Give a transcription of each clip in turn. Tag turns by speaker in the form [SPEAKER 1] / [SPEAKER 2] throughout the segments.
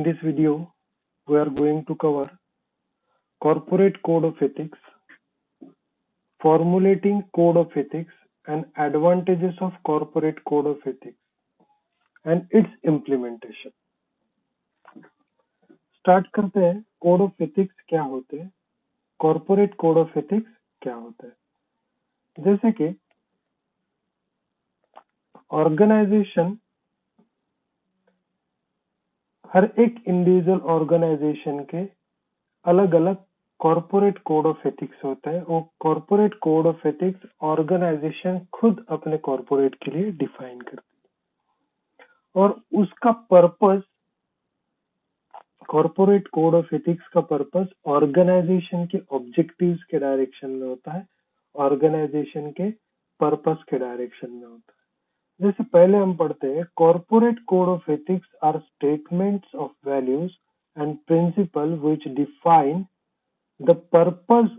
[SPEAKER 1] this video, we are going to cover corporate code of ethics, formulating code of ethics, and advantages of corporate code of ethics and its implementation. Start करते हैं code of ethics क्या होते हैं, corporate code of ethics क्या होता है। जैसे कि ऑर्गेनाइजेशन, हर एक इंडिविजुअल ऑर्गेनाइजेशन के अलग अलग कॉर्पोरेट कोड ऑफ एथिक्स होता है। वो corporate code of ethics organization खुद अपने कॉर्पोरेट के लिए डिफाइन करती है और उसका purpose, corporate code of ethics का पर्पस ऑर्गेनाइजेशन के ऑब्जेक्टिव्स के डायरेक्शन में होता है, ऑर्गेनाइजेशन के पर्पस के डायरेक्शन में होता है। जैसे पहले हम पढ़ते हैं, corporate code of ethics are statements of values and principle which define the purpose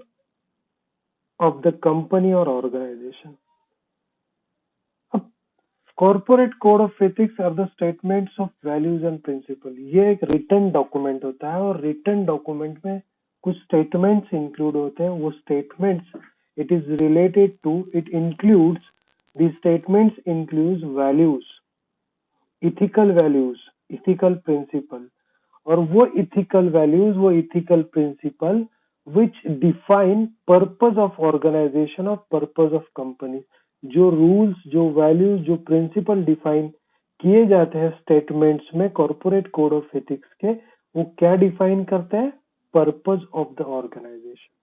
[SPEAKER 1] of the company और organisation. Corporate code of ethics are the statements of values and principle. ये एक रिटन डॉक्यूमेंट होता है और written document में कुछ statements include होते हैं। वो statements it is related to, it includes, the statements includes values, ethical values, ethical principle, और वो इथिकल वैल्यूज, वो ethical principle which define purpose of organization और purpose of company। जो रूल्स, जो वैल्यूज, जो प्रिंसिपल डिफाइन किए जाते हैं स्टेटमेंट्स में कॉर्पोरेट कोड ऑफ एथिक्स के, वो क्या डिफाइन करते हैं? Purpose of the organization.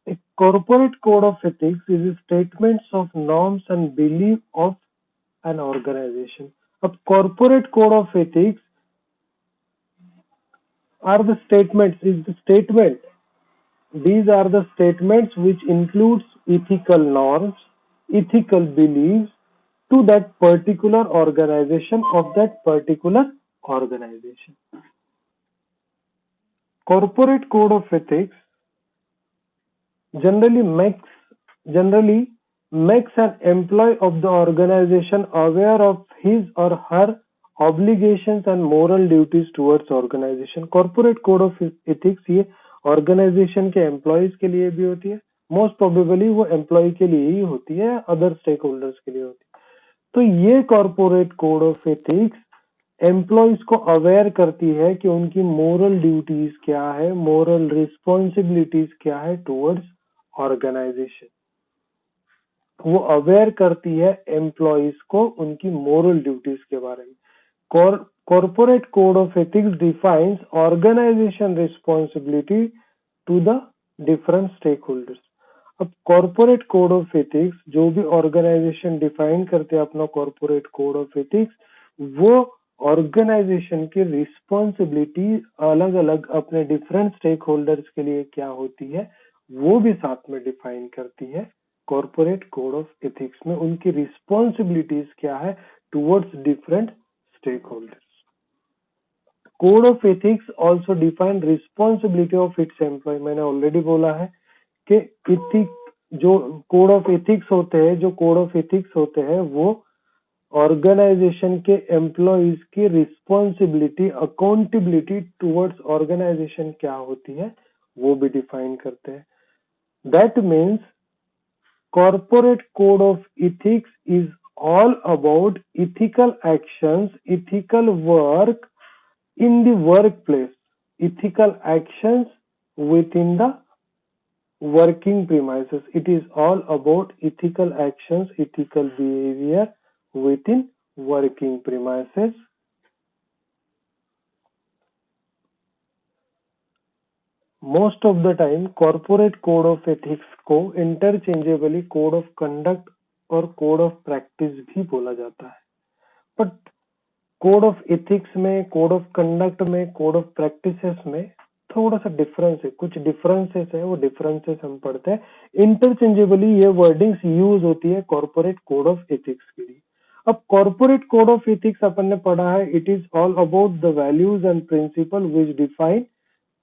[SPEAKER 1] A corporate code of ethics is statements of norms and belief of an organization। अब corporate code of ethics are the statements, is the statement, these are the statements which includes ethical norms, ethical beliefs to that particular organization of that particular organization। Corporate code of ethics generally makes an employee of the organization aware of his or her obligations and moral duties towards organization। corporate code of ethics ये organisation के employees के लिए भी होती है, most probably वो employ के लिए ही होती है, अदर स्टेक होल्डर्स के लिए होती है। तो ये corporate code of ethics employees को अवेयर करती है कि उनकी मोरल ड्यूटीज क्या है, मोरल रिस्पॉन्सिबिलिटीज क्या है टुवर्ड्स ऑर्गेनाइजेशन। वो अवेयर करती है एम्प्लॉयज को उनकी मोरल ड्यूटीज के बारे में। Corporate code of ethics defines organization responsibility to the different stakeholders। अब corporate code of ethics जो भी organization define करते हैं अपना corporate code of ethics, वो organization की responsibility अलग अलग अपने different stakeholders के लिए क्या होती है वो भी साथ में define करती है। corporate code of ethics में उनकी responsibilities क्या है towards different stakeholders। Code of ethics also define responsibility of its employ. मैंने ऑलरेडी बोला है कि जो कोड ऑफ एथिक्स होते हैं, जो कोड ऑफ एथिक्स होते हैं वो ऑर्गेनाइजेशन के एम्प्लॉयज की रिस्पॉन्सिबिलिटी, अकाउंटेबिलिटी टुवर्ड्स ऑर्गेनाइजेशन क्या होती है वो भी डिफाइन करते हैं। That means corporate code of ethics is all about ethical actions, ethical work in the workplace, ethical actions within the working premises। It is all about ethical actions, ethical behavior within working premises। Most of the time corporate code of ethics को interchangeably code of conduct और code of practice भी बोला जाता है, but code of ethics में, code of conduct में, code of practices में थोड़ा सा डिफरेंस है, कुछ डिफरेंसेस है, वो डिफरेंसेस हम पढ़ते हैं। इंटरचेंजेबली ये वर्डिंग्स यूज होती है कॉर्पोरेट कोड ऑफ एथिक्स के लिए। अब कॉर्पोरेट कोड ऑफ एथिक्स अपन ने पढ़ा है, it is all about the values and principle which define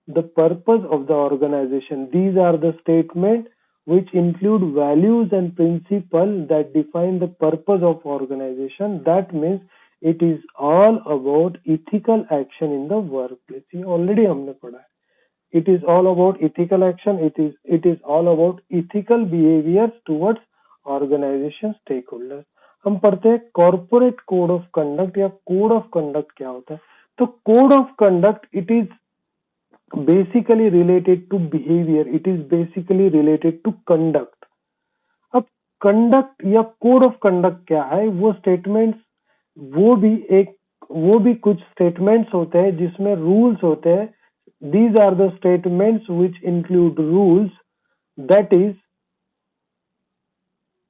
[SPEAKER 1] the purpose of the organization. These are the statement which include values and principles that define the purpose of organization। That means it is all about ethical action in the work place, ये already हमने पढ़ा है. It is all about ethical action. It is all about ethical behaviors towards organization stakeholders. हम पढ़ते हैं corporate code of conduct या code of conduct क्या होता है. तो code of conduct it is basically related to behaviour, it is basically related to conduct. अब conduct या कोड ऑफ कंडक्ट क्या है, वो स्टेटमेंट्स, वो भी कुछ स्टेटमेंट्स होते हैं जिसमें रूल्स होते हैं. These are the statements which include rules, that is,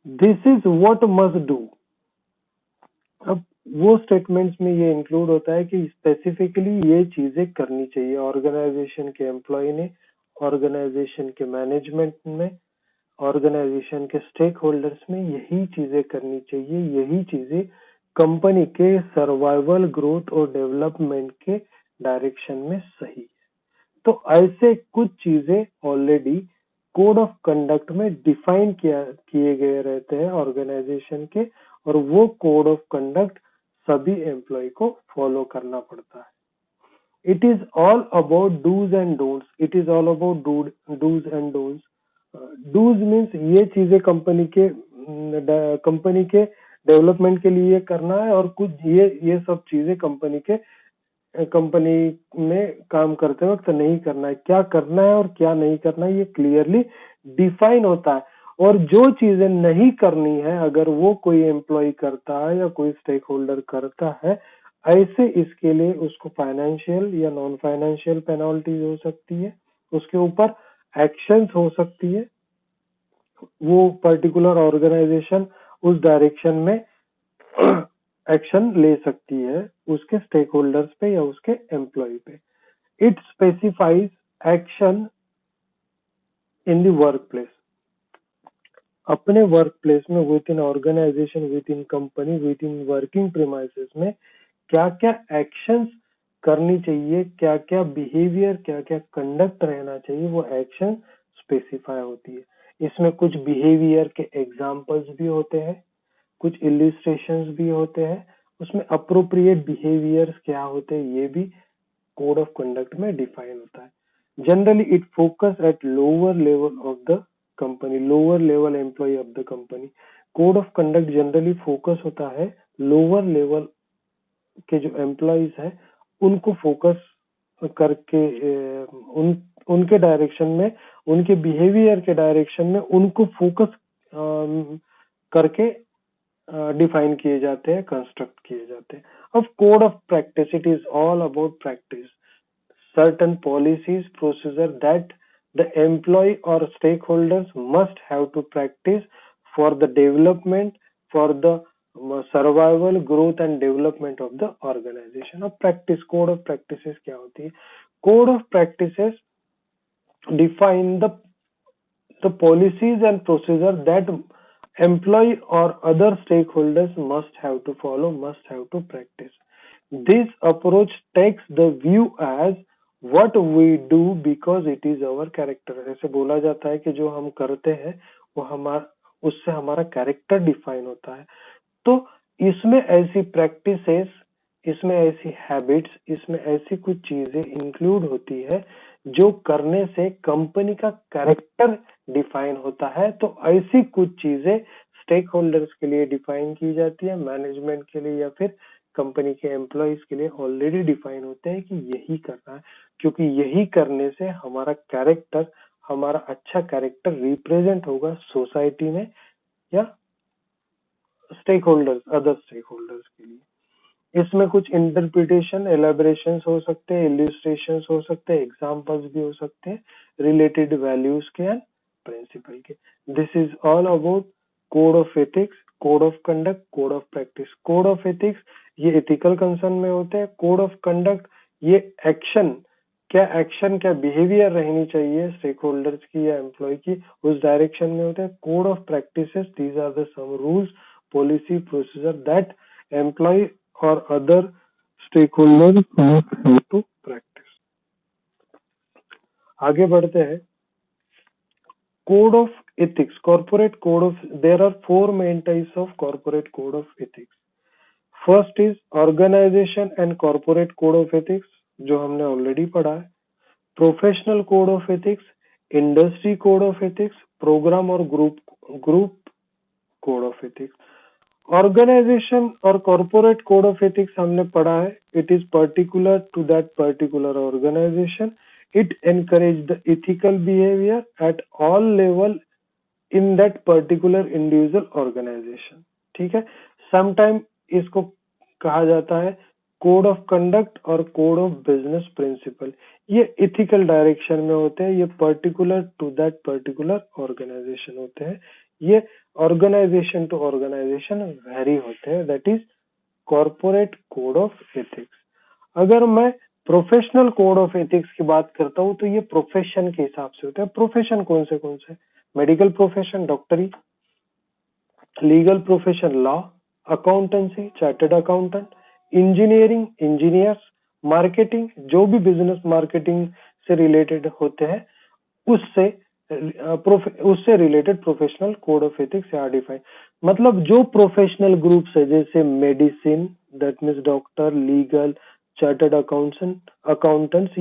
[SPEAKER 1] this is what must do. अब वो स्टेटमेंट्स में ये इंक्लूड होता है कि स्पेसिफिकली ये चीजें करनी चाहिए ऑर्गेनाइजेशन के एम्प्लॉय ने, ऑर्गेनाइजेशन के मैनेजमेंट में, ऑर्गेनाइजेशन के स्टेक होल्डर्स में यही चीजें करनी चाहिए, यही चीजें कंपनी के सर्वाइवल, ग्रोथ और डेवलपमेंट के डायरेक्शन में सही. तो ऐसे कुछ चीजें ऑलरेडी कोड ऑफ कंडक्ट में डिफाइन किए गए रहते हैं ऑर्गेनाइजेशन के, और वो कोड ऑफ कंडक्ट सभी एम्प्लॉय को फॉलो करना पड़ता है. It is all about dos and don'ts. It is all about dos and don'ts. Dos means ये चीजें कंपनी के डेवलपमेंट के लिए करना है, और कुछ ये सब चीजें कंपनी में काम करते वक्त नहीं करना है. क्या करना है और क्या नहीं करना है ये क्लियरली डिफाइन होता है. और जो चीजें नहीं करनी है अगर वो कोई एम्प्लॉय करता है या कोई स्टेक होल्डर करता है, ऐसे इसके लिए उसको फाइनेंशियल या नॉन फाइनेंशियल पेनल्टीज हो सकती है, उसके ऊपर एक्शंस हो सकती है. वो पर्टिकुलर ऑर्गेनाइजेशन उस डायरेक्शन में एक्शन ले सकती है उसके स्टेक होल्डर्स पे या उसके एम्प्लॉय पे. It specifies action in the work place. अपने वर्क प्लेस में, within organization, within company, within working premises में क्या क्या एक्शंस करनी चाहिए, क्या क्या बिहेवियर, क्या क्या कंडक्ट रहना चाहिए, वो एक्शन स्पेसिफाई होती है. इसमें कुछ बिहेवियर के एग्जाम्पल्स भी होते हैं, कुछ इलिस्ट्रेशंस भी होते हैं. उसमें अप्रोप्रिएट बिहेवियर्स क्या होते हैं ये भी कोड ऑफ कंडक्ट में डिफाइन होता है. Generally it focus at lower level of the company, lower level employ of the company. Code of conduct generally focus होता है लोअर लेवल के जो एम्प्लॉयज है उनको फोकस करके, उनके डायरेक्शन में, उनके बिहेवियर के डायरेक्शन में उनको फोकस करके डिफाइन किए जाते हैं, कंस्ट्रक्ट किए जाते हैं. अब code of practice, it is all about practice. certain policies, procedure that the employee or stakeholders must have to practice for the development, for the survival, growth and development of the organization. अब practice, code of practices क्या होती है? Code of practices define the policies and procedure that employee or other stakeholders must have to follow, must have to practice. This approach takes the view as what we do because it is our character. ऐसे बोला जाता है कि जो हम करते हैं वो उससे हमारा कैरेक्टर डिफाइन होता है. तो इसमें ऐसी प्रैक्टिसेस, इसमें ऐसी हैबिट्स, इसमें ऐसी कुछ चीजें इंक्लूड होती है जो करने से कंपनी का कैरेक्टर डिफाइन होता है. तो ऐसी कुछ चीजें स्टेक होल्डर्स के लिए डिफाइन की जाती है, मैनेजमेंट के लिए या फिर कंपनी के एम्प्लॉयज के लिए ऑलरेडी डिफाइन होते हैं कि यही करना है, क्योंकि यही करने से हमारा कैरेक्टर, हमारा अच्छा कैरेक्टर रिप्रेजेंट होगा सोसाइटी में या stakeholders, other stakeholders के लिए. इसमें कुछ इंटरप्रिटेशन, एलेबोरेशन हो सकते हैं, इलिस्ट्रेशन हो सकते हैं, एग्जाम्पल्स भी हो सकते हैं रिलेटेड वैल्यूज के एंड प्रिंसिपल के. This is all about code of ethics, code of conduct, code of practice. Code of ethics ये एथिकल कंसर्न में होते हैं. कोड ऑफ कंडक्ट ये एक्शन, क्या बिहेवियर रहनी चाहिए स्टेक होल्डर्स की या एम्प्लॉय की, उस डायरेक्शन में होते हैं. Code of practices, these are the some rules, policy, procedure that employ or other stakeholders must have to practice. आगे बढ़ते हैं. Code of ethics, corporate code of, there are 4 main types of corporate code of ethics. First is organisation and corporate code of ethics, जो हमने already पढ़ा है। Professional code of ethics, industry code of ethics, programme और group code of ethics. Organisation और corporate code of ethics हमने पढ़ा है। It is particular to that particular organisation. It encourage the ethical behaviour at all level in that particular individual organisation. ठीक है, sometime इसको कहा जाता है कोड ऑफ कंडक्ट और कोड ऑफ बिजनेस प्रिंसिपल। ये इथिकल डायरेक्शन में होते हैं, ये particular to that particular organization होते हैं। ये ऑर्गेनाइजेशन टू ऑर्गेनाइजेशन वेरी होते हैं, that is corporate code of ethics. अगर मैं प्रोफेशनल कोड ऑफ एथिक्स की बात करता हूँ तो ये प्रोफेशन के हिसाब से होता है। प्रोफेशन कौन से? मेडिकल प्रोफेशन डॉक्टरी, legal profession law, accountancy chartered accountant, engineering engineers, marketing जो भी बिजनेस मार्केटिंग से रिलेटेड होते हैं उससे उससे related professional code of ethics या डिफाइन। मतलब जो प्रोफेशनल ग्रुप्स है जैसे medicine that means doctor, legal, chartered accountants,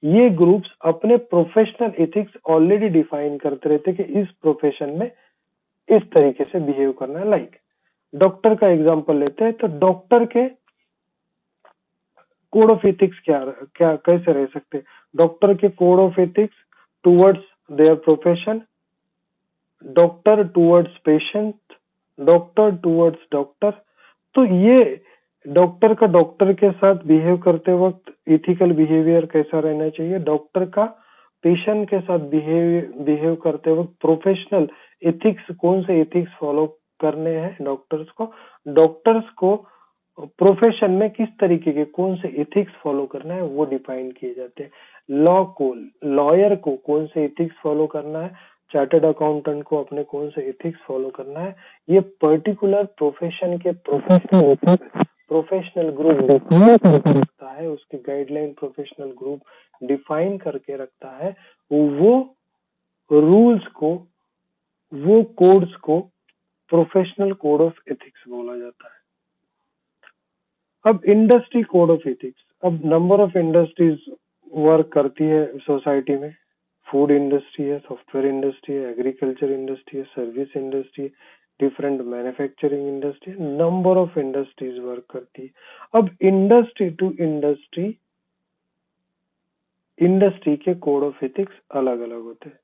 [SPEAKER 1] ये ग्रुप्स अपने प्रोफेशनल एथिक्स ऑलरेडी डिफाइन करते रहते कि इस प्रोफेशन में इस तरीके से बिहेव करना है। लाइक डॉक्टर का एग्जांपल लेते हैं तो डॉक्टर के कोड ऑफ एथिक्स क्या कैसे रह सकते हैं? डॉक्टर के code of ethics towards their profession, doctor towards patient, doctor towards doctor. तो ये डॉक्टर के साथ बिहेव करते वक्त इथिकल बिहेवियर कैसा रहना चाहिए, डॉक्टर का पेशेंट के साथ बिहेव करते वक्त प्रोफेशनल एथिक्स, कौन से एथिक्स फॉलो करने हैं डॉक्टर्स को प्रोफेशन में किस तरीके के कौन से एथिक्स फॉलो करना है वो डिफाइन किए जाते हैं। लॉयर को कौन से एथिक्स फॉलो करना है, चार्टर्ड अकाउंटेंट को अपने कौन से एथिक्स फॉलो करना है, ये पर्टिकुलर प्रोफेशन के प्रोफेशनल ग्रुप डिफाइन करके रखता है, उसकी गाइडलाइन प्रोफेशनल ग्रुप डिफाइन करके रखता है। वो रूल्स को, वो कोड्स को प्रोफेशनल कोड ऑफ एथिक्स बोला जाता है। अब इंडस्ट्री कोड ऑफ एथिक्स, अब नंबर ऑफ इंडस्ट्रीज वर्क करती है सोसाइटी में। फूड इंडस्ट्री है, सॉफ्टवेयर इंडस्ट्री है, एग्रीकल्चर इंडस्ट्री है, सर्विस इंडस्ट्री है, different manufacturing industry, number of industries work करती है। अब इंडस्ट्री टू इंडस्ट्री के कोड ऑफ एथिक्स अलग अलग होते हैं।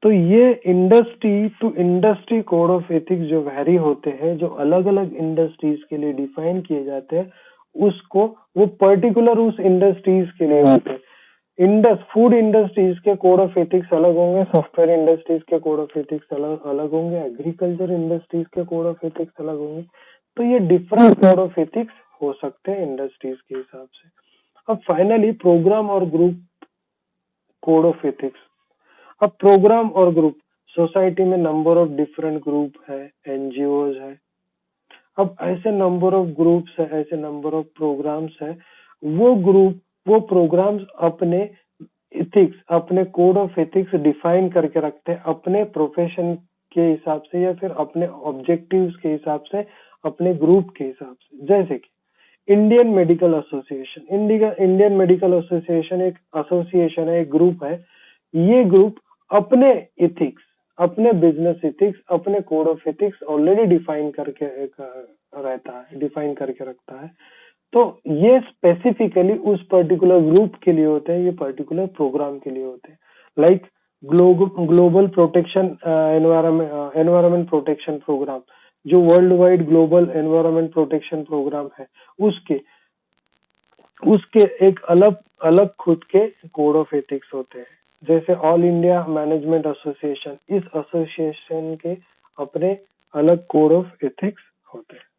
[SPEAKER 1] तो ये industry to industry code of ethics जो वेरी होते हैं, जो अलग अलग इंडस्ट्रीज के लिए डिफाइन किए जाते हैं, उसको वो पर्टिकुलर उस इंडस्ट्रीज के लिए होते हैं। फूड इंडस्ट्रीज के कोड ऑफ एथिक्स अलग होंगे, सॉफ्टवेयर इंडस्ट्रीज के कोड ऑफ एथिक्स अलग होंगे, एग्रीकल्चर इंडस्ट्रीज के कोड ऑफ एथिक्स अलग होंगे। तो ये डिफरेंट कोड ऑफ एथिक्स हो सकते हैं इंडस्ट्रीज के हिसाब से। अब फाइनली प्रोग्राम और ग्रुप कोड ऑफ एथिक्स। अब प्रोग्राम और ग्रुप, सोसाइटी में नंबर ऑफ डिफरेंट ग्रुप है, एनजीओज है। अब ऐसे नंबर ऑफ ग्रुप्स है, ऐसे नंबर ऑफ प्रोग्राम्स है, वो प्रोग्राम्स अपने एथिक्स, अपने कोड ऑफ एथिक्स डिफाइन करके रखते हैं अपने प्रोफेशन के हिसाब से या फिर अपने ऑब्जेक्टिव्स के हिसाब से, अपने ग्रुप के हिसाब से। जैसे कि इंडियन मेडिकल एसोसिएशन एक एसोसिएशन है, एक ग्रुप है। ये ग्रुप अपने एथिक्स, अपने बिजनेस एथिक्स, अपने code of ethics already define करके रखता है। तो ये स्पेसिफिकली उस पर्टिकुलर ग्रुप के लिए होते हैं, ये पर्टिकुलर प्रोग्राम के लिए होते हैं। Like global protection environment protection programme, जो world wide global environment protection programme है, उसके एक अलग खुद के कोड ऑफ एथिक्स होते हैं। जैसे ऑल इंडिया मैनेजमेंट एसोसिएशन, इस एसोसिएशन के अपने अलग कोड ऑफ एथिक्स होते हैं।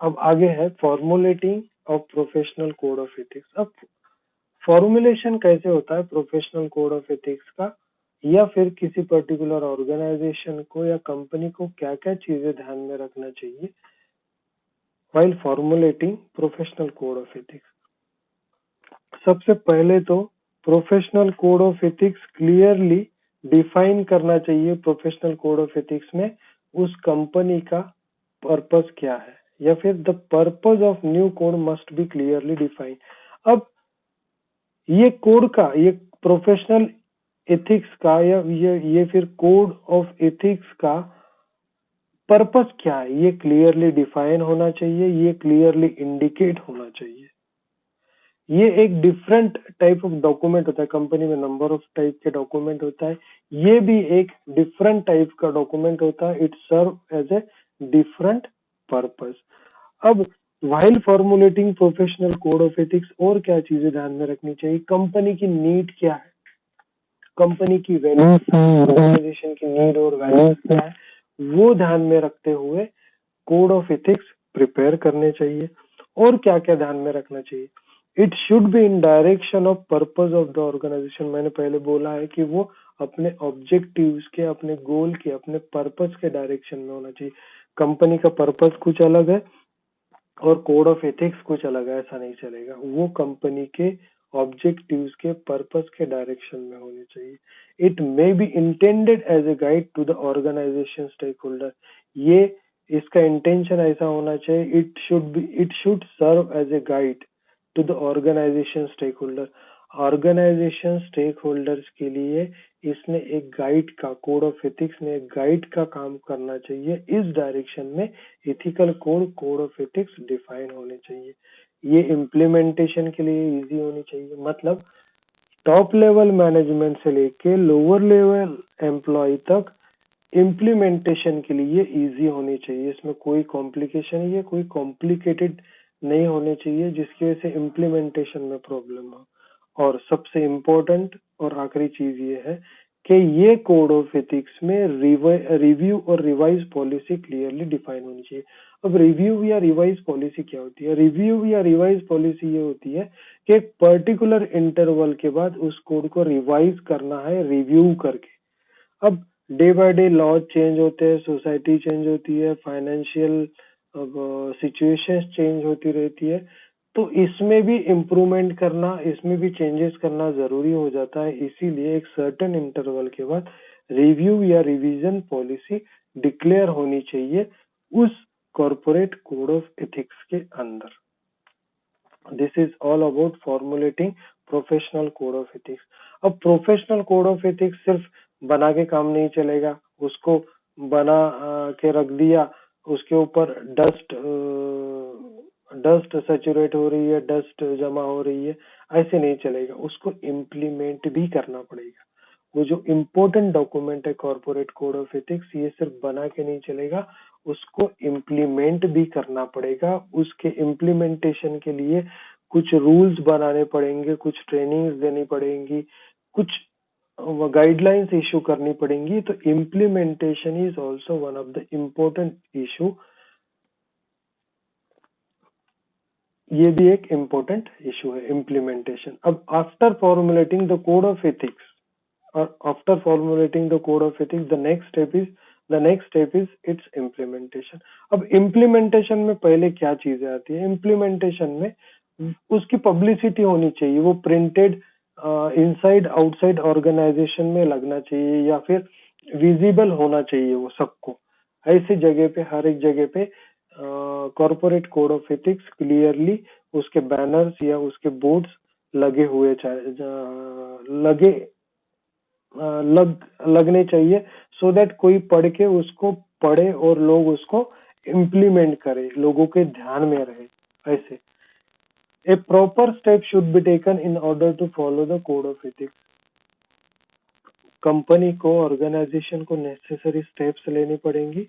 [SPEAKER 1] अब आगे है formulating of professional code of ethics. अब फॉर्मुलेशन कैसे होता है प्रोफेशनल कोड ऑफ एथिक्स का, या फिर किसी पर्टिकुलर ऑर्गेनाइजेशन को या कंपनी को क्या क्या चीजें ध्यान में रखना चाहिए while formulating professional code of ethics. सबसे पहले तो professional code of ethics clearly define करना चाहिए प्रोफेशनल कोड ऑफ एथिक्स में उस कंपनी का पर्पस क्या है, या फिर the purpose of new code must be clearly define. अब ये कोड का, ये प्रोफेशनल एथिक्स का, या ये फिर कोड ऑफ एथिक्स का पर्पस क्या है, ये क्लियरली डिफाइन होना चाहिए, ये क्लियरली इंडिकेट होना चाहिए। ये एक डिफरेंट टाइप ऑफ डॉक्यूमेंट होता है, कंपनी में नंबर ऑफ टाइप के डॉक्यूमेंट होता है, ये भी एक डिफरेंट टाइप का डॉक्यूमेंट होता है। It serve as a different purpose. अब while formulating professional code of ethics और क्या चीजें ध्यान में रखनी चाहिए, कंपनी की नीड क्या है, कंपनी की वैल्यूज, ऑर्गेनाइजेशन की नीड और वैल्यूज क्या है, वो ध्यान में रखते हुए कोड ऑफ एथिक्स प्रिपेयर करने चाहिए। और क्या क्या ध्यान में रखना चाहिए, it should be in direction of purpose of the organization. मैंने पहले बोला है कि वो अपने ऑब्जेक्टिव्स के, अपने गोल के, अपने पर्पस के डायरेक्शन में होना चाहिए। कंपनी का पर्पस कुछ अलग है और कोड ऑफ एथिक्स कुछ अलग है, ऐसा नहीं चलेगा। वो कंपनी के ऑब्जेक्टिव्स के, पर्पस के डायरेक्शन में होने चाहिए। It may be intended as a guide to the organization stakeholder. ये इसका इंटेंशन ऐसा होना चाहिए, it should serve as a guide to the organization stakeholder. Organization stakeholders के लिए इसने एक गाइड का, कोड ऑफ एथिक्स ने एक गाइड का काम करना चाहिए। इस डायरेक्शन में ethical code, code of ethics define होने चाहिए। ये इम्प्लीमेंटेशन के लिए इजी होनी चाहिए, मतलब टॉप लेवल मैनेजमेंट से लेके लोअर लेवल एम्प्लॉय तक इम्प्लीमेंटेशन के लिए इजी होनी चाहिए। इसमें कोई कॉम्प्लिकेशन या कोई कॉम्प्लिकेटेड नहीं होने चाहिए जिसकी वजह से इम्प्लीमेंटेशन में प्रॉब्लम हो। और सबसे इम्पोर्टेंट और आखिरी चीज ये है कि ये कोड ऑफ एथिक्स में रिव्यू और रिवाइज पॉलिसी क्लियरली डिफाइन होनी चाहिए। अब रिव्यू या रिवाइज पॉलिसी क्या होती है, रिव्यू या रिवाइज पॉलिसी ये होती है कि एक पर्टिकुलर इंटरवल के बाद उस कोड को रिवाइज करना है, रिव्यू करके। अब day by day law change होते हैं, सोसाइटी चेंज होती है, फाइनेंशियल सिचुएशंस चेंज होती रहती है, तो इसमें भी इम्प्रूवमेंट करना, इसमें भी चेंजेस करना जरूरी हो जाता है। इसीलिए एक सर्टेन इंटरवल के बाद रिव्यू या रिवीजन पॉलिसी डिक्लेयर होनी चाहिए उस कॉर्पोरेट कोड ऑफ एथिक्स के अंदर। This is all about formulating professional code of ethics. अब प्रोफेशनल कोड ऑफ एथिक्स सिर्फ बना के काम नहीं चलेगा, उसको बना के रख दिया, उसके ऊपर डस्ट सैचुरेट हो रही है, डस्ट जमा हो रही है, ऐसे नहीं चलेगा, उसको इम्प्लीमेंट भी करना पड़ेगा। वो जो इम्पोर्टेंट डॉक्यूमेंट है कॉर्पोरेट कोड ऑफ एथिक्स, ये सिर्फ बना के नहीं चलेगा, उसको इम्प्लीमेंट भी करना पड़ेगा। उसके इम्प्लीमेंटेशन के लिए कुछ रूल्स बनाने पड़ेंगे, कुछ ट्रेनिंग्स देनी पड़ेंगी, कुछ गाइडलाइंस इशू करनी पड़ेंगी। तो implementation is also one of the important issue, ये भी एक इम्पोर्टेंट इशू है इम्प्लीमेंटेशन। अब after formulating the code of ethics, or after formulating the code of ethics, the next step is its implementation। अब implementation में पहले क्या चीजें आती है, implementation में उसकी पब्लिसिटी होनी चाहिए, वो प्रिंटेड इनसाइड आउटसाइड ऑर्गेनाइजेशन में लगना चाहिए, या फिर विजिबल होना चाहिए वो सबको। ऐसी जगह पे, हर एक जगह पे corporate code of ethics clearly उसके बैनर्स या उसके बोर्ड्स लगे हुए लगे लगने चाहिए, सो दैट कोई पढ़ के उसको पढ़े और लोग उसको इम्प्लीमेंट करे, लोगों के ध्यान में रहे। ऐसे a proper step should be taken in order to follow the code of ethics. Company को, ऑर्गेनाइजेशन को नेसेसरी स्टेप्स लेनी पड़ेंगी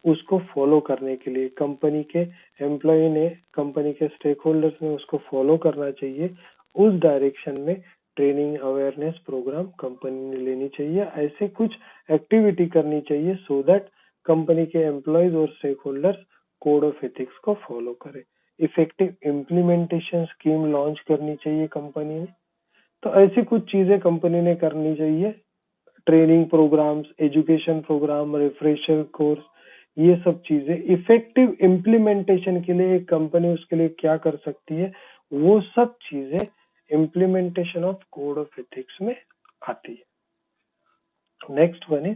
[SPEAKER 1] उसको फॉलो करने के लिए। कंपनी के एम्प्लॉय ने, कंपनी के स्टेक होल्डर्स ने उसको फॉलो करना चाहिए। उस डायरेक्शन में ट्रेनिंग, अवेयरनेस प्रोग्राम कंपनी ने लेनी चाहिए। ऐसे कुछ एक्टिविटी करनी चाहिए सो दैट कंपनी के एम्प्लॉयज और stakeholders code of ethics को फॉलो करें। इफेक्टिव इम्प्लीमेंटेशन स्कीम लॉन्च करनी चाहिए कंपनी ने। तो ऐसी कुछ चीजें कंपनी ने करनी चाहिए, training programmes, education programme, refresher course, ये सब चीजें। इफेक्टिव इम्प्लीमेंटेशन के लिए एक कंपनी उसके लिए क्या कर सकती है, वो सब चीजें implementation of code of ethics में आती है। Next one is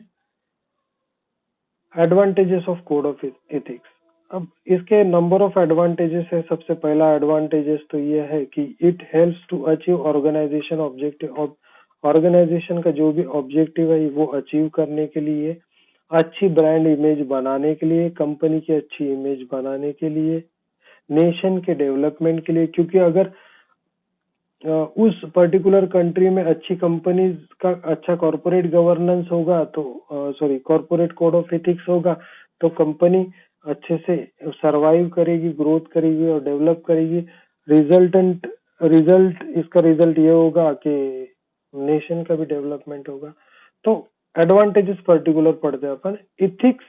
[SPEAKER 1] advantages of code of ethics. अब इसके नंबर ऑफ एडवांटेजेस है। सबसे पहला एडवांटेजेस तो ये है कि it helps to achieve organization objective. Organization का जो भी ऑब्जेक्टिव है वो अचीव करने के लिए, अच्छी ब्रांड इमेज बनाने के लिए, कंपनी की अच्छी इमेज बनाने के लिए, नेशन के डेवलपमेंट के लिए। क्योंकि अगर उस पर्टिकुलर कंट्री में अच्छी कंपनीज का अच्छा कॉर्पोरेट गवर्नेंस होगा तो sorry corporate code of ethics होगा तो कंपनी अच्छे से सरवाइव करेगी, ग्रोथ करेगी और डेवलप करेगी। इसका रिजल्ट ये होगा कि नेशन का भी डेवलपमेंट होगा। तो एडवांटेजेस पर्टिकुलर पढ़ते हैं अपन। Ethics,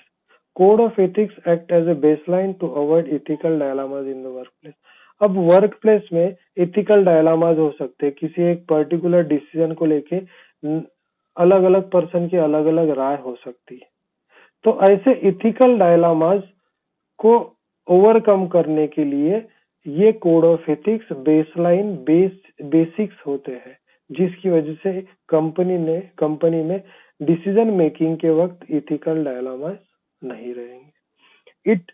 [SPEAKER 1] code of ethics act as a baseline to avoid ethical dilemmas in the workplace. अब वर्क प्लेस में इथिकल डायलामाज हो सकते हैं। किसी एक पर्टिकुलर डिसीजन को लेके अलग अलग पर्सन की अलग अलग राय हो सकती है। तो ऐसे इथिकल डायलामाज को ओवरकम करने के लिए ये कोड ऑफ एथिक्स बेसिक्स होते हैं, जिसकी वजह से कंपनी में डिसीजन मेकिंग के वक्त इथिकल डायलामाज नहीं रहेंगे। It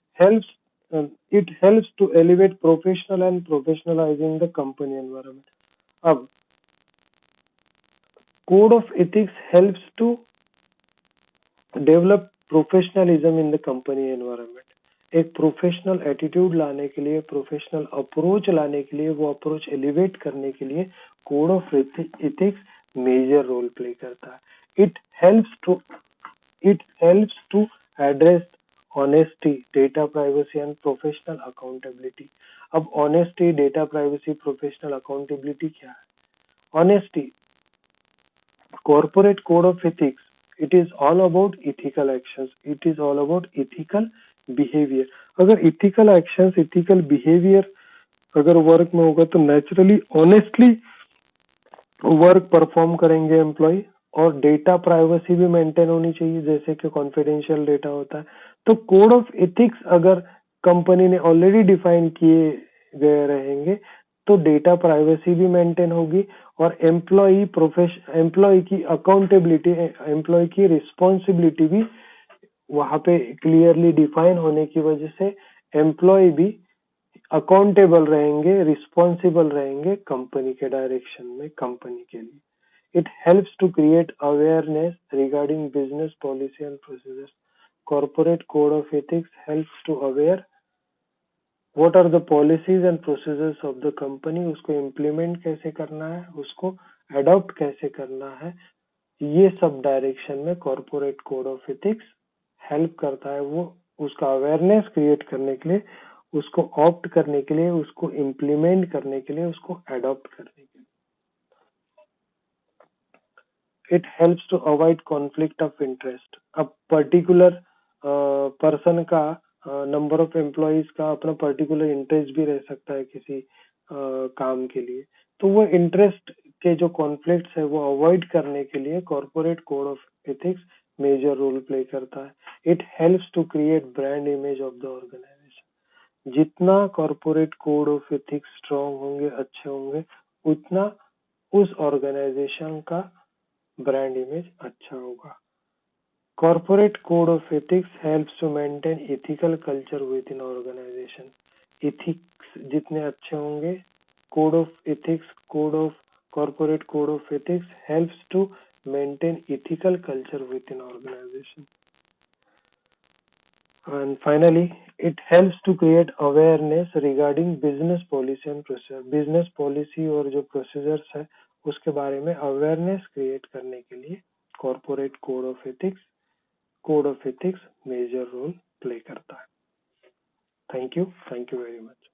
[SPEAKER 1] helps to elevate professional and professionalising the company environment. अब code of ethics helps to develop professionalism in the company environment. एक प्रोफेशनल एटीट्यूड लाने के लिए, प्रोफेशनल अप्रोच लाने के लिए, वो अप्रोच एलिवेट करने के लिए code of ethics major role play करता है। It helps to address honesty, data privacy and professional accountability. अब honesty, data privacy, professional accountability क्या है? Honesty, corporate code of ethics, it is all about ethical actions, it is all about ethical behavior। अगर ethical actions, ethical behavior अगर work में होगा तो naturally honestly work perform करेंगे employ. और data privacy भी मेंटेन होनी चाहिए, जैसे कि कॉन्फिडेंशियल डेटा होता है। तो कोड ऑफ एथिक्स अगर कंपनी ने ऑलरेडी डिफाइन किए गए रहेंगे तो डेटा प्राइवेसी भी मेंटेन होगी और एम्प्लॉय की अकाउंटेबिलिटी, एम्प्लॉय की रिस्पॉन्सिबिलिटी भी वहां पे क्लियरली डिफाइन होने की वजह से एम्प्लॉय भी अकाउंटेबल रहेंगे, रिस्पॉन्सिबल रहेंगे कंपनी के डायरेक्शन में, कंपनी के लिए। It helps to create awareness regarding business policy and procedures. Corporate code of ethics helps to aware what are the policies and procedures of the company, उसको implement कैसे करना है, उसको adopt कैसे करना है, ये सब डायरेक्शन में corporate code of ethics help करता है। वो उसका अवेयरनेस क्रिएट करने के लिए, उसको ऑप्ट करने के लिए, उसको इम्प्लीमेंट करने के लिए, उसको एडॉप्ट करने के लिए। It helps to avoid conflict of interest. अब पर्टिकुलर पर्सन का, नंबर ऑफ एम्प्लॉयज का अपना पर्टिकुलर इंटरेस्ट भी रह सकता है किसी काम के लिए। तो वो इंटरेस्ट के जो कॉन्फ्लिक्ट्स है वो अवॉइड करने के लिए corporate code of ethics major role play करता है। It helps to create brand image of the organisation. जितना corporate code of ethics strong होंगे, अच्छे होंगे, उतना उस ऑर्गेनाइजेशन का ब्रांड इमेज अच्छा होगा। Corporate code of ethics helps to maintain ethical culture within organization. Ethics जितने अच्छे होंगे, code of ethics, corporate code of ethics helps to maintain ethical culture within organization. And finally, it helps to create awareness regarding business policy and procedure। Business policy और जो procedures है उसके बारे में awareness create करने के लिए corporate code of ethics major role play करता है। Thank you very much.